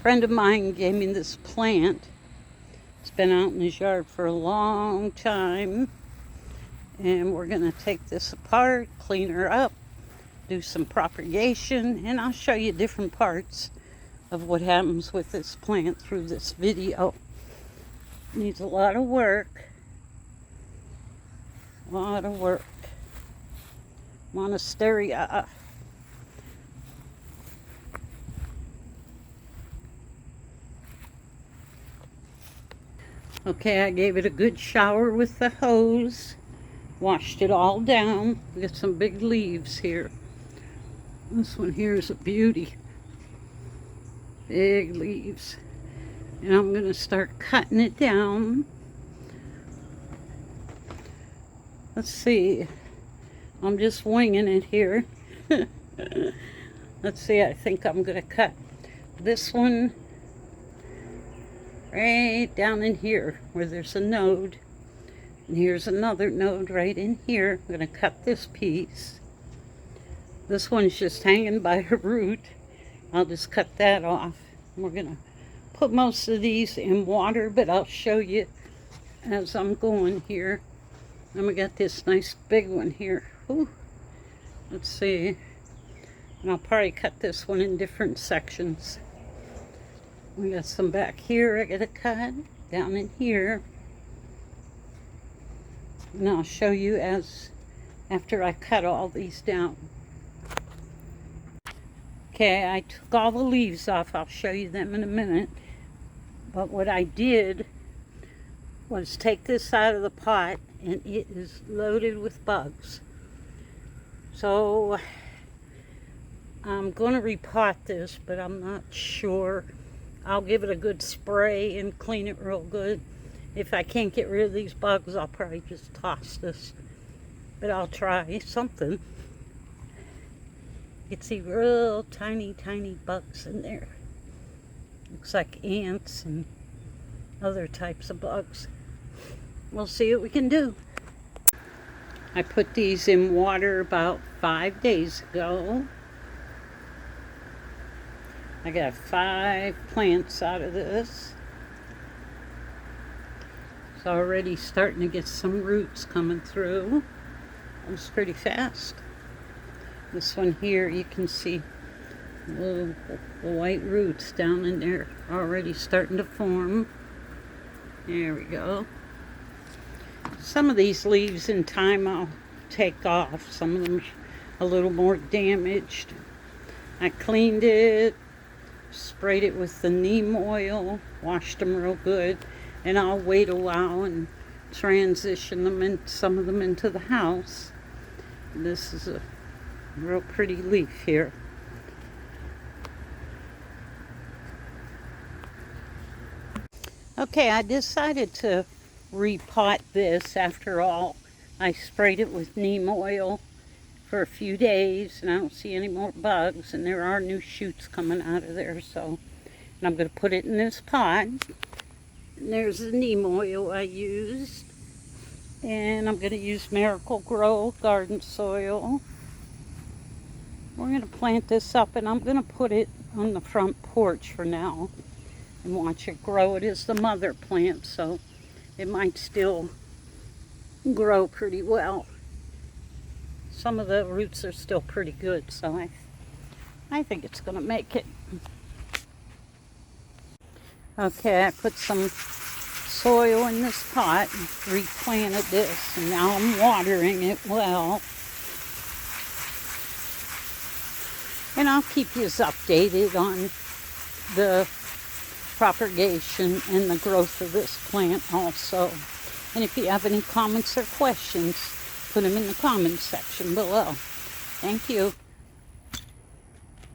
friend of mine gave me this plant. It's been out in his yard for a long time. And we're going to take this apart, clean her up, do some propagation, and I'll show you different parts of what happens with this plant through this video. Needs a lot of work. A lot of work. Monstera. Okay, I gave it a good shower with the hose. Washed it all down. We got some big leaves here. This one here is a beauty. Big leaves. And I'm going to start cutting it down. Let's see. I'm just winging it here. Let's see, I think I'm going to cut this one right down in here where there's a node. And here's another node right in here. I'm going to cut this piece. This one's just hanging by a root. I'll just cut that off. We're going to put most of these in water, but I'll show you as I'm going here. And we got this nice big one here. Ooh. Let's see. And I'll probably cut this one in different sections. We got some back here I gotta cut. Down in here. And I'll show you after I cut all these down. Okay, I took all the leaves off. I'll show you them in a minute. But what I did was take this out of the pot, and it is loaded with bugs. So I'm going to repot this, but I'm not sure. I'll give it a good spray and clean it real good. If I can't get rid of these bugs, I'll probably just toss this. But I'll try something. You can see real tiny, tiny bugs in there. Looks like ants and other types of bugs. We'll see what we can do. I put these in water about 5 days ago. I got 5 plants out of this. It's already starting to get some roots coming through. It's pretty fast. This one here, you can see little white roots down in there already starting to form. There we go. Some of these leaves in time I'll take off. Some of them a little more damaged. I cleaned it, sprayed it with the neem oil, washed them real good, and I'll wait a while and transition them and some of them into the house. This is a real pretty leaf here. Okay, I decided to repot this. After all, I sprayed it with neem oil for a few days and I don't see any more bugs, and there are new shoots coming out of there. So, and I'm going to put it in this pot. And there's the neem oil I used, and I'm going to use Miracle Grow garden soil. We're going to plant this up, and I'm going to put it on the front porch for now and watch it grow. It is the mother plant, so it might still grow pretty well. Some of the roots are still pretty good, so I think it's going to make it. Okay, I put some soil in this pot and replanted this, and now I'm watering it well. And I'll keep you updated on the propagation and the growth of this plant also. And if you have any comments or questions, put them in the comments section below. Thank you.